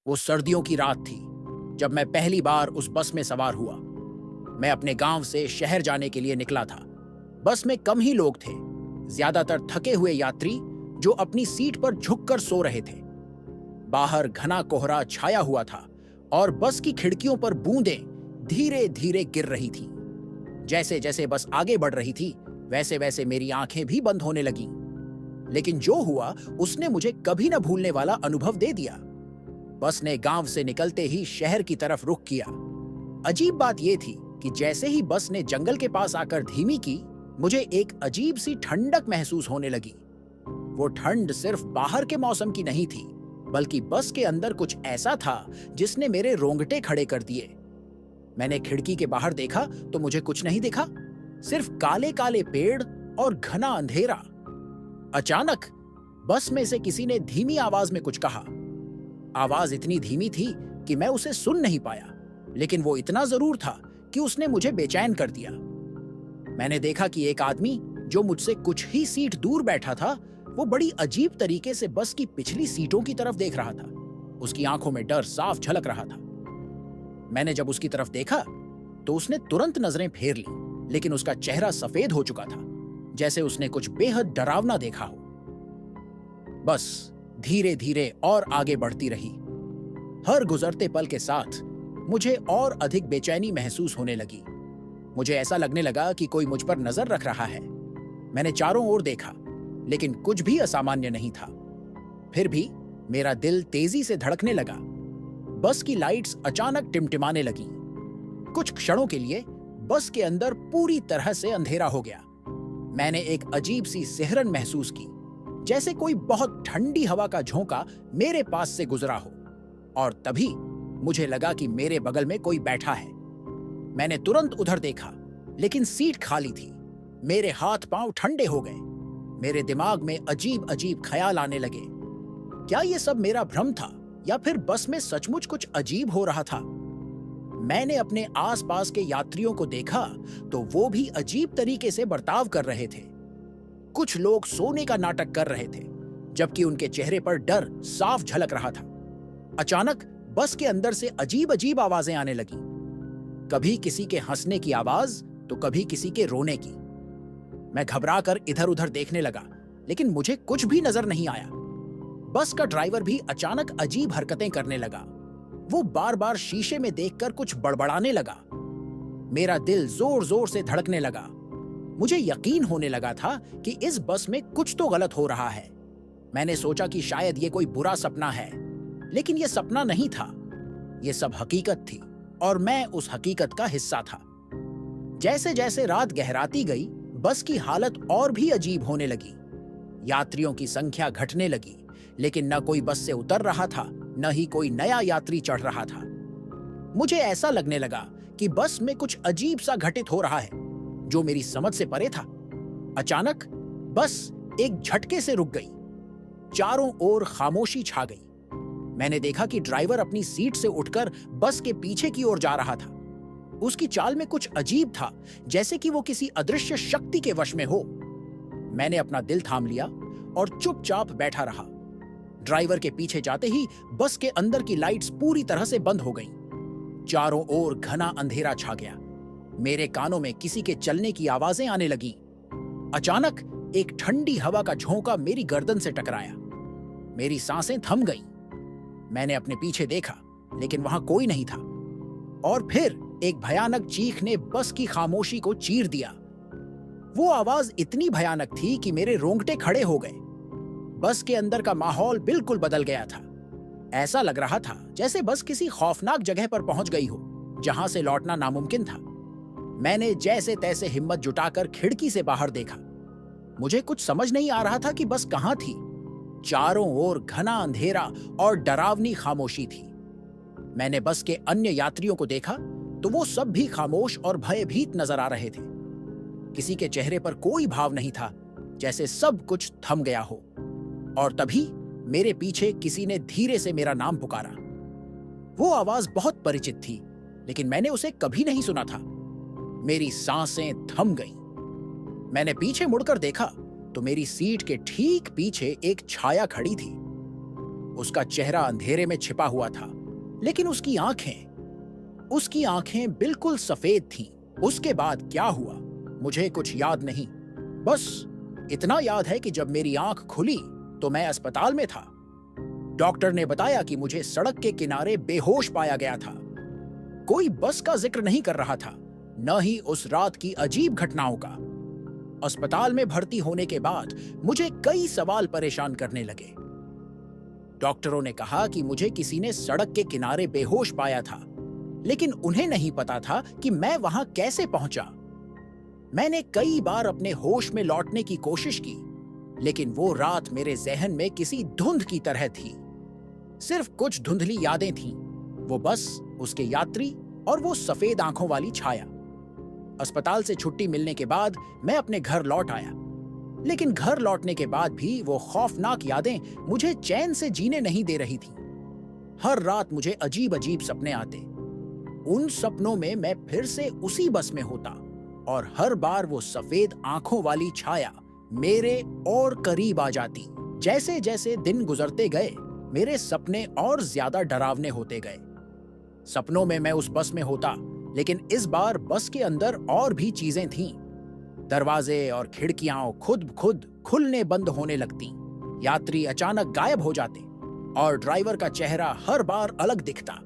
वो सर्दियों की रात थी जब मैं पहली बार उस बस में सवार हुआ। मैं अपने गांव से शहर जाने के लिए निकला था। बस में कम ही लोग थे, ज्यादातर थके हुए यात्री जो अपनी सीट पर झुककर सो रहे थे। बाहर घना कोहरा छाया हुआ था और बस की खिड़कियों पर बूंदें धीरे धीरे गिर रही थीं। जैसे जैसे बस आगे बढ़ रही थी, वैसे वैसे मेरी आंखें भी बंद होने लगीं। लेकिन जो हुआ उसने मुझे कभी न भूलने वाला अनुभव दे दिया। बस ने गांव से निकलते ही शहर की तरफ रुख किया। अजीब बात यह थी कि जैसे ही बस ने जंगल के पास आकर धीमी की, मुझे एक अजीब सी ठंडक महसूस होने लगी। वो ठंड सिर्फ बाहर के मौसम की नहीं थी, बल्कि बस के अंदर कुछ ऐसा था जिसने मेरे रोंगटे खड़े कर दिए। मैंने खिड़की के बाहर देखा तो मुझे कुछ नहीं दिखा, सिर्फ काले काले पेड़ और घना अंधेरा। अचानक बस में से किसी ने धीमी आवाज में कुछ कहा। आवाज इतनी धीमी थी कि मैं उसे सुन नहीं पाया, लेकिन वो इतना जरूर था कि उसने मुझे बेचैन कर दिया। मैंने देखा कि एक आदमी जो मुझसे कुछ ही सीट दूर बैठा था, वो बड़ी अजीब तरीके से बस की पिछली सीटों की तरफ देख रहा था। उसकी आंखों में डर साफ झलक रहा था। मैंने जब उसकी तरफ देखा तो उसने तुरंत नजरें फेर ली, लेकिन उसका चेहरा सफेद हो चुका था, जैसे उसने कुछ बेहद डरावना देखा हो। बस धीरे धीरे और आगे बढ़ती रही। हर गुजरते पल के साथ मुझे और अधिक बेचैनी महसूस होने लगी। मुझे ऐसा लगने लगा कि कोई मुझ पर नजर रख रहा है। मैंने चारों ओर देखा, लेकिन कुछ भी असामान्य नहीं था। फिर भी मेरा दिल तेजी से धड़कने लगा। बस की लाइट्स अचानक टिमटिमाने लगी। कुछ क्षणों के लिए बस के अंदर पूरी तरह से अंधेरा हो गया। मैंने एक अजीब सी सिहरन महसूस की, जैसे कोई बहुत ठंडी हवा का झोंका मेरे पास से गुजरा हो। और तभी मुझे लगा कि मेरे बगल में कोई बैठा है। मैंने तुरंत उधर देखा, लेकिन सीट खाली थी। मेरे हाथ पांव ठंडे हो गए। मेरे दिमाग में अजीब अजीब ख्याल आने लगे। क्या ये सब मेरा भ्रम था, या फिर बस में सचमुच कुछ अजीब हो रहा था? मैंने अपने आसपास के यात्रियों को देखा तो वो भी अजीब तरीके से बर्ताव कर रहे थे। कुछ लोग सोने का नाटक कर रहे थे, जबकि उनके चेहरे पर डर साफ झलक रहा था। अचानक बस के अंदर से अजीब अजीब आवाजें आने लगी। कभी किसी के हंसने की आवाज तो कभी किसी के रोने की। मैं घबराकर इधर उधर देखने लगा, लेकिन मुझे कुछ भी नजर नहीं आया। बस का ड्राइवर भी अचानक अजीब हरकतें करने लगा। वो बार बार शीशे में देखकर कुछ बड़बड़ाने लगा। मेरा दिल जोर जोर से धड़कने लगा। मुझे यकीन होने लगा था कि इस बस में कुछ तो गलत हो रहा है। मैंने सोचा कि शायद ये कोई बुरा सपना है, लेकिन ये सपना नहीं था। ये सब हकीकत थी और मैं उस हकीकत का हिस्सा था। जैसे जैसे रात गहराती गई, बस की हालत और भी अजीब होने लगी। यात्रियों की संख्या घटने लगी, लेकिन न कोई बस से उतर रहा था, न ही कोई नया यात्री चढ़ रहा था। मुझे ऐसा लगने लगा कि बस में कुछ अजीब सा घटित हो रहा है, जो मेरी समझ से परे था। अचानक बस एक झटके से रुक गई। चारों ओर खामोशी छा गई। मैंने देखा कि ड्राइवर अपनी सीट से उठकर बस के पीछे की ओर जा रहा था। उसकी चाल में कुछ अजीब था, जैसे कि वो किसी अदृश्य शक्ति के वश में हो। मैंने अपना दिल थाम लिया और चुपचाप बैठा रहा। ड्राइवर के पीछे जाते ही बस के अंदर की लाइट्स पूरी तरह से बंद हो गईं। चारों ओर घना अंधेरा छा गया। मेरे कानों में किसी के चलने की आवाजें आने लगीं। अचानक एक ठंडी हवा का झोंका मेरी गर्दन से टकराया। मेरी सांसें थम गईं। मैंने अपने पीछे देखा, लेकिन वहां कोई नहीं था। और फिर एक भयानक चीख ने बस की खामोशी को चीर दिया। वो आवाज इतनी भयानक थी कि मेरे रोंगटे खड़े हो गए। बस के अंदर का माहौल बिल्कुल बदल गया था। ऐसा लग रहा था जैसे बस किसी खौफनाक जगह पर पहुंच गई हो, जहां से लौटना नामुमकिन था। मैंने जैसे तैसे हिम्मत जुटाकर खिड़की से बाहर देखा। मुझे कुछ समझ नहीं आ रहा था कि बस कहां थी। चारों ओर घना अंधेरा और डरावनी खामोशी थी। मैंने बस के अन्य यात्रियों को देखा तो वो सब भी खामोश और भयभीत नजर आ रहे थे। किसी के चेहरे पर कोई भाव नहीं था, जैसे सब कुछ थम गया हो। और तभी मेरे पीछे किसी ने धीरे से मेरा नाम पुकारा। वो आवाज बहुत परिचित थी, लेकिन मैंने उसे कभी नहीं सुना था। मेरी सांसें थम गईं। मैंने पीछे मुड़कर देखा तो मेरी सीट के ठीक पीछे एक छाया खड़ी थी। उसका चेहरा अंधेरे में छिपा हुआ था, लेकिन उसकी आंखें बिल्कुल सफेद थीं। उसके बाद क्या हुआ मुझे कुछ याद नहीं। बस इतना याद है कि जब मेरी आंख खुली तो मैं अस्पताल में था। डॉक्टर ने बताया कि मुझे सड़क के किनारे बेहोश पाया गया था। कोई बस का जिक्र नहीं कर रहा था, न ही उस रात की अजीब घटनाओं का। अस्पताल में भर्ती होने के बाद मुझे कई सवाल परेशान करने लगे। डॉक्टरों ने कहा कि मुझे किसी ने सड़क के किनारे बेहोश पाया था, लेकिन उन्हें नहीं पता था कि मैं वहां कैसे पहुंचा। मैंने कई बार अपने होश में लौटने की कोशिश की, लेकिन वो रात मेरे ज़हन में किसी धुंध की तरह थी। सिर्फ कुछ धुंधली यादें थीं, वो बस, उसके यात्री और वो सफेद आंखों वाली छाया। अस्पताल से छुट्टी मिलने के बाद मैं अपने घर लौट आया, लेकिन घर लौटने के बाद भी वो खौफनाक यादें मुझे चैन से जीने नहीं दे रही थीं। हर रात मुझे अजीब अजीब सपने आते। उन सपनों में मैं फिर से उसी बस में होता और हर बार वो सफेद आंखों वाली छाया मेरे और करीब आ जाती। जैसे जैसे दिन गुजरते गए मेरे सपने और ज्यादा डरावने होते गए। सपनों में मैं उस बस में होता, लेकिन इस बार बस के अंदर और भी चीजें थीं। दरवाजे और खिड़कियां खुद खुलने बंद होने लगती। यात्री अचानक गायब हो जाते और ड्राइवर का चेहरा हर बार अलग दिखता।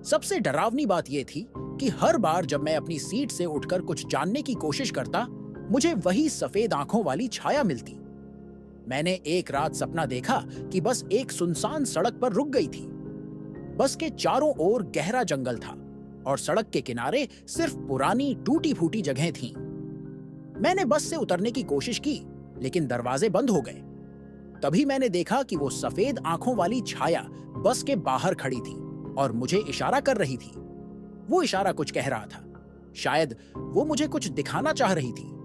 सबसे डरावनी बात यह थी कि हर बार जब मैं अपनी सीट से उठकर कुछ जानने की कोशिश करता, मुझे वही सफेद आंखों वाली छाया मिलती। मैंने एक रात सपना देखा कि बस एक सुनसान सड़क पर रुक गई थी। बस के चारों ओर गहरा जंगल था और सड़क के किनारे सिर्फ पुरानी टूटी फूटी जगहें थीं। मैंने बस से उतरने की कोशिश की, लेकिन दरवाजे बंद हो गए। तभी मैंने देखा कि वो सफेद आंखों वाली छाया बस के बाहर खड़ी थी और मुझे इशारा कर रही थी। वो इशारा कुछ कह रहा था, शायद वो मुझे कुछ दिखाना चाह रही थी।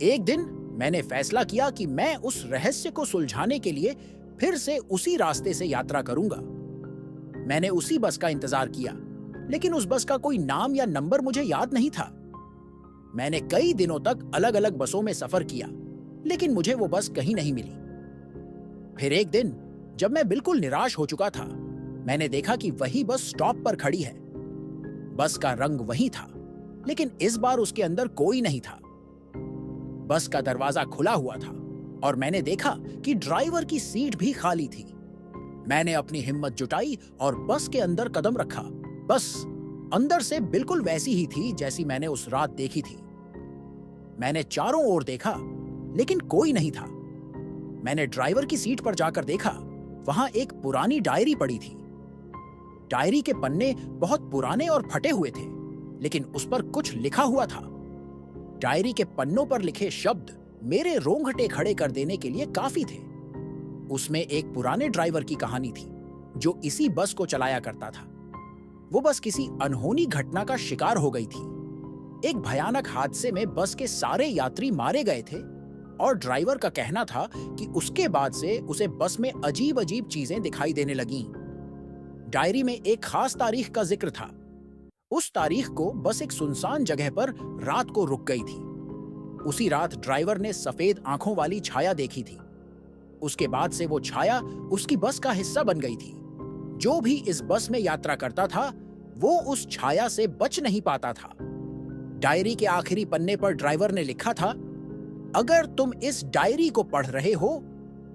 एक दिन मैंने फैसला किया कि मैं उस रहस्य को सुलझाने के लिए फिर से उसी रास्ते से यात्रा करूंगा। मैंने उसी बस का इंतजार किया, लेकिन उस बस का कोई नाम या नंबर मुझे याद नहीं था। मैंने कई दिनों तक अलग अलग बसों में सफर किया, लेकिन मुझे वो बस कहीं नहीं मिली। फिर एक दिन जब मैं बिल्कुल निराश हो चुका था, मैंने देखा कि वही बस स्टॉप पर खड़ी है। बस का रंग वही था, लेकिन इस बार उसके अंदर कोई नहीं था। बस का दरवाजा खुला हुआ था और मैंने देखा कि ड्राइवर की सीट भी खाली थी। मैंने अपनी हिम्मत जुटाई और बस के अंदर कदम रखा। बस अंदर से बिल्कुल वैसी ही थी जैसी मैंने उस रात देखी थी। मैंने चारों ओर देखा, लेकिन कोई नहीं था। मैंने ड्राइवर की सीट पर जाकर देखा, वहां एक पुरानी डायरी पड़ी थी। डायरी के पन्ने बहुत पुराने और फटे हुए थे, लेकिन उस पर कुछ लिखा हुआ था। डायरी के पन्नों पर लिखे शब्द मेरे रोंगटे खड़े कर देने के लिए काफी थे। उसमें एक पुराने ड्राइवर की कहानी थी जो इसी बस को चलाया करता था। वो बस किसी अनहोनी घटना का शिकार हो गई थी। एक भयानक हादसे में बस के सारे यात्री मारे गए थे और ड्राइवर का कहना था कि उसके बाद से उसे बस में अजीब अजीब चीजें दिखाई देने लगीं। डायरी में एक खास तारीख का जिक्र था। उस तारीख को बस एक सुनसान जगह पर रात को रुक गई थी। उसी रात ड्राइवर ने सफेद आंखों वाली छाया देखी थी। उसके बाद से वो छाया उसकी बस का हिस्सा बन गई थी। जो भी इस बस में यात्रा करता था, वो उस छाया से बच नहीं पाता था। डायरी के आखिरी पन्ने पर ड्राइवर ने लिखा था, अगर तुम इस डायरी को पढ़ रहे हो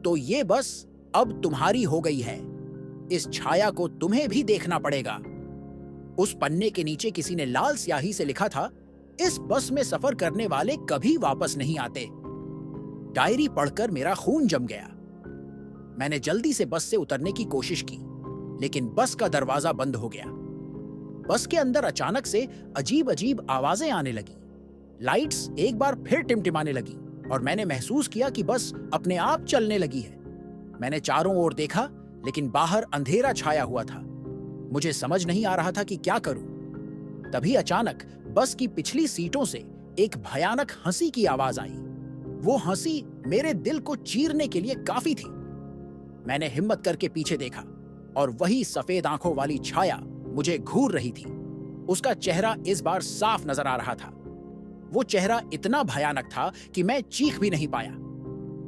तो ये बस अब तुम्हारी हो गई है। इस छाया को तुम्हें भी देखना पड़ेगा। उस पन्ने के नीचे किसी ने लाल स्याही से लिखा था, इस बस में सफर करने वाले कभी वापस नहीं आते। डायरी पढ़कर मेरा खून जम गया। मैंने जल्दी से बस से उतरने की कोशिश की, लेकिन बस का दरवाजा बंद हो गया। बस के अंदर अचानक से अजीब अजीब आवाजें आने लगी। लाइट्स एक बार फिर टिमटिमाने लगी और मैंने महसूस किया कि बस अपने आप चलने लगी है। मैंने चारों ओर देखा, लेकिन बाहर अंधेरा छाया हुआ था। मुझे समझ नहीं आ रहा था कि क्या करूं। तभी अचानक बस की पिछली सीटों से एक भयानक हंसी की आवाज आई। वो हंसी मेरे दिल को चीरने के लिए काफी थी। मैंने हिम्मत करके पीछे देखा और वही सफेद आंखों वाली छाया मुझे घूर रही थी। उसका चेहरा इस बार साफ नजर आ रहा था। वो चेहरा इतना भयानक था कि मैं चीख भी नहीं पाया।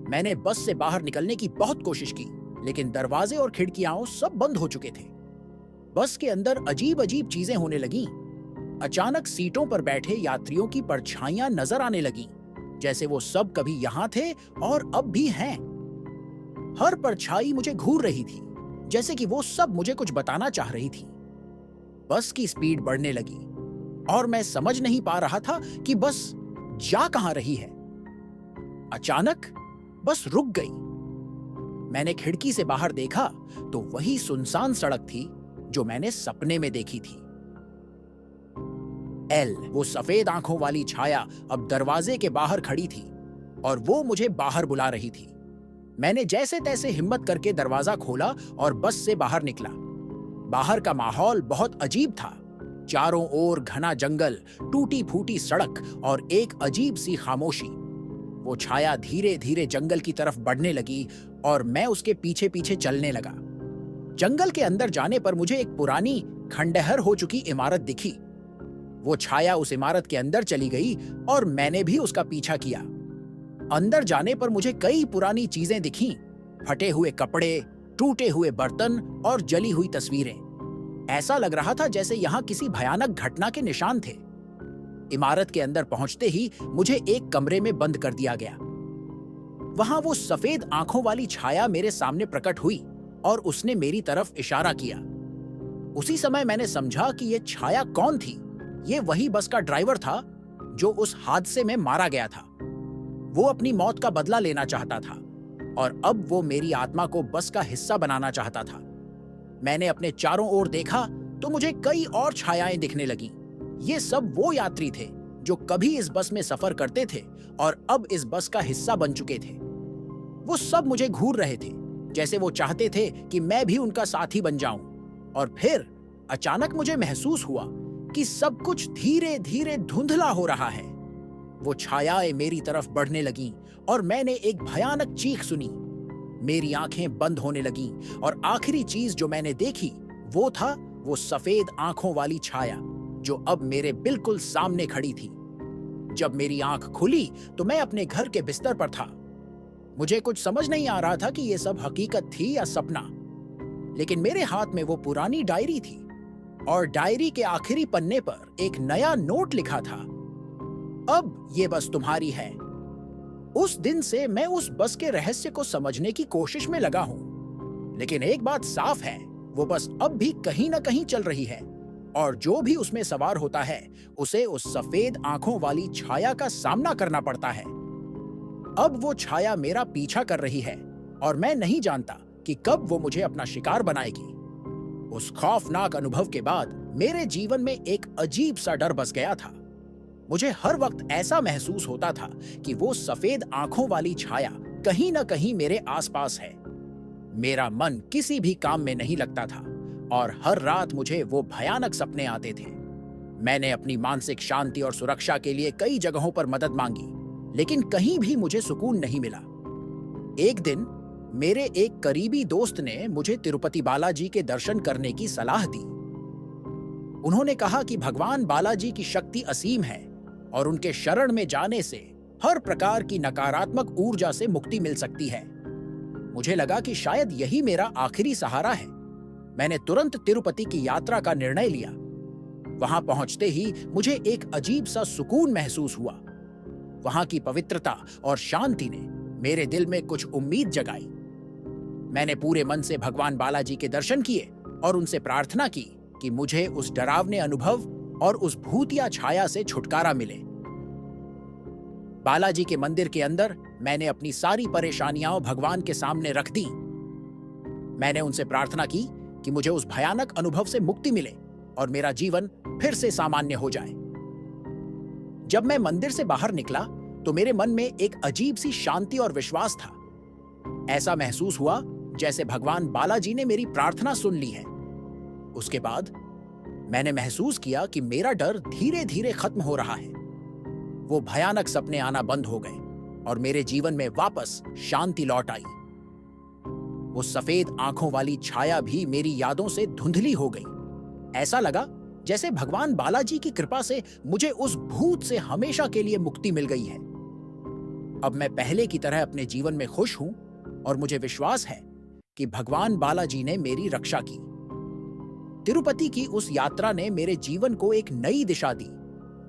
मैंने बस से बाहर निकलने की बहुत कोशिश की, लेकिन दरवाजे और खिड़कियां सब बंद हो चुके थे। बस के अंदर अजीब अजीब चीजें होने लगीं। अचानक सीटों पर बैठे यात्रियों की परछाइयां नजर आने लगीं, जैसे वो सब कभी यहां थे और अब भी हैं। हर परछाई मुझे घूर रही थी, जैसे कि वो सब मुझे कुछ बताना चाह रही थी। बस की स्पीड बढ़ने लगी और मैं समझ नहीं पा रहा था कि बस जा कहां रही है। अचानक बस रुक गई। मैंने खिड़की से बाहर देखा तो वही सुनसान सड़क थी जो मैंने सपने में देखी थी। एल, वो सफेद आंखों वाली छाया, अब दरवाजे के बाहर खड़ी थी और वो मुझे बाहर बुला रही थी। मैंने जैसे तैसे हिम्मत करके दरवाजा खोला और बस से बाहर निकला। बाहर का माहौल बहुत अजीब था। चारों ओर घना जंगल, टूटी फूटी सड़क और एक अजीब सी खामोशी। वो छाया धीरे धीरे जंगल की तरफ बढ़ने लगी और मैं उसके पीछे पीछे चलने लगा। जंगल के अंदर जाने पर मुझे एक पुरानी खंडहर हो चुकी इमारत दिखी। वो छाया उस इमारत के अंदर चली गई और मैंने भी उसका पीछा किया। अंदर जाने पर मुझे कई पुरानी चीजें दिखीं, फटे हुए कपड़े, टूटे हुए बर्तन और जली हुई तस्वीरें। ऐसा लग रहा था जैसे यहाँ किसी भयानक घटना के निशान थे। इमारत के अंदर पहुंचते ही मुझे एक कमरे में बंद कर दिया गया। वहां वो सफेद आंखों वाली छाया मेरे सामने प्रकट हुई और उसने मेरी तरफ इशारा किया। उसी समय मैंने समझा कि ये छाया कौन थी। ये वही बस का ड्राइवर था जो उस हादसे में मारा गया था। वो अपनी मौत का बदला लेना चाहता था और अब वो मेरी आत्मा को बस का हिस्सा बनाना चाहता था। मैंने अपने चारों ओर देखा तो मुझे कई और छायाएं दिखने लगीं। ये सब वो यात्री थे जो कभी इस बस में सफर करते थे और अब इस बस का हिस्सा बन चुके थे। वो सब मुझे घूर रहे थे, जैसे वो चाहते थे कि मैं भी उनका साथी बन जाऊं। और फिर अचानक मुझे महसूस हुआ कि सब कुछ धीरे धीरे धुंधला हो रहा है। वो छायाएं मेरी तरफ बढ़ने लगीं और मैंने एक भयानक चीख सुनी। मेरी आंखें बंद होने लगीं और आखिरी चीज जो मैंने देखी वो था वो सफेद आंखों वाली छाया जो अब मेरे बिल्कुल सामने खड़ी थी। जब मेरी आंख खुली तो मैं अपने घर के बिस्तर पर था। मुझे कुछ समझ नहीं आ रहा था कि ये सब हकीकत थी या सपना, लेकिन मेरे हाथ में वो पुरानी डायरी थी और डायरी के आखिरी पन्ने पर एक नया नोट लिखा था। अब ये बस तुम्हारी है। उस दिन से मैं उस बस के रहस्य को समझने की कोशिश में लगा हूं, लेकिन एक बात साफ है, वो बस अब भी कहीं ना कहीं चल रही है और जो भी उसमें सवार होता है उसे उस सफेद आंखों वाली छाया का सामना करना पड़ता है। अब वो छाया मेरा पीछा कर रही है और मैं नहीं जानता कि कब वो मुझे अपना शिकार बनाएगी। उस खौफनाक अनुभव के बाद मेरे जीवन में एक अजीब सा डर बस गया था। मुझे हर वक्त ऐसा महसूस होता था कि वो सफेद आंखों वाली छाया कहीं ना कहीं मेरे आसपास है। मेरा मन किसी भी काम में नहीं लगता था और हर रात मुझे वो भयानक सपने आते थे। मैंने अपनी मानसिक शांति और सुरक्षा के लिए कई जगहों पर मदद मांगी, लेकिन कहीं भी मुझे सुकून नहीं मिला। एक दिन मेरे एक करीबी दोस्त ने मुझे तिरुपति बालाजी के दर्शन करने की सलाह दी। उन्होंने कहा कि भगवान बालाजी की शक्ति असीम है और उनके शरण में जाने से हर प्रकार की नकारात्मक ऊर्जा से मुक्ति मिल सकती है। मुझे लगा कि शायद यही मेरा आखिरी सहारा है। मैंने तुरंत तिरुपति की यात्रा का निर्णय लिया। वहां पहुंचते ही मुझे एक अजीब सा सुकून महसूस हुआ। वहां की पवित्रता और शांति ने मेरे दिल में कुछ उम्मीद जगाई। मैंने पूरे मन से भगवान बालाजी के दर्शन किए और उनसे प्रार्थना की कि मुझे उस डरावने अनुभव और उस भूतिया छाया से छुटकारा मिले। बालाजी के मंदिर के अंदर मैंने अपनी सारी परेशानियां भगवान के सामने रख दी। मैंने उनसे प्रार्थना की कि मुझे उस भयानक अनुभव से मुक्ति मिले और मेरा जीवन फिर से सामान्य हो जाए। जब मैं मंदिर से बाहर निकला तो मेरे मन में एक अजीब सी शांति और विश्वास था। ऐसा महसूस हुआ जैसे भगवान बालाजी ने मेरी प्रार्थना सुन ली है। उसके बाद मैंने महसूस किया कि मेरा डर धीरे धीरे खत्म हो रहा है। वो भयानक सपने आना बंद हो गए और मेरे जीवन में वापस शांति लौट आई। वो सफेद आंखों वाली छाया भी मेरी यादों से धुंधली हो गई। ऐसा लगा जैसे भगवान बालाजी की कृपा से मुझे उस भूत से हमेशा के लिए मुक्ति मिल गई है। अब मैं पहले की तरह अपने जीवन में खुश हूं और मुझे विश्वास है कि भगवान बालाजी ने मेरी रक्षा की। तिरुपति की उस यात्रा ने मेरे जीवन को एक नई दिशा दी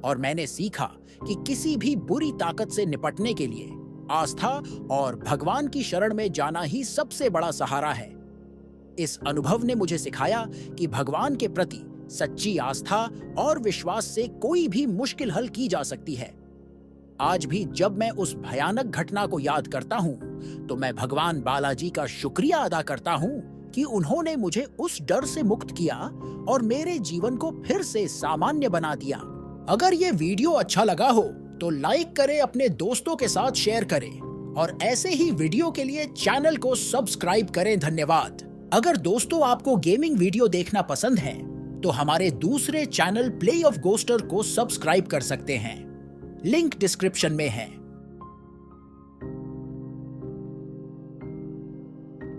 और मैंने सीखा कि किसी भी बुरी ताकत से निपटने के लिए आस्था और भगवान की शरण में जाना ही सबसे बड़ा सहारा है। इस अनुभव ने मुझे सिखाया कि भगवान के प्रति सच्ची आस्था और विश्वास से कोई भी मुश्किल हल की जा सकती है। आज भी जब मैं उस भयानक घटना को याद करता हूँ, तो मैं भगवान बालाजी का शुक्रिया अदा करता हूँ कि उन्होंने मुझे उस डर से मुक्त किया और मेरे जीवन को फिर से सामान्य बना दिया। अगर ये वीडियो अच्छा लगा हो तो लाइक करें, अपने दोस्तों के साथ शेयर करें और ऐसे ही वीडियो के लिए चैनल को सब्सक्राइब करें। धन्यवाद। अगर दोस्तों आपको गेमिंग वीडियो देखना पसंद है तो हमारे दूसरे चैनल प्ले ऑफ गोस्टर को सब्सक्राइब कर सकते हैं। लिंक डिस्क्रिप्शन में है।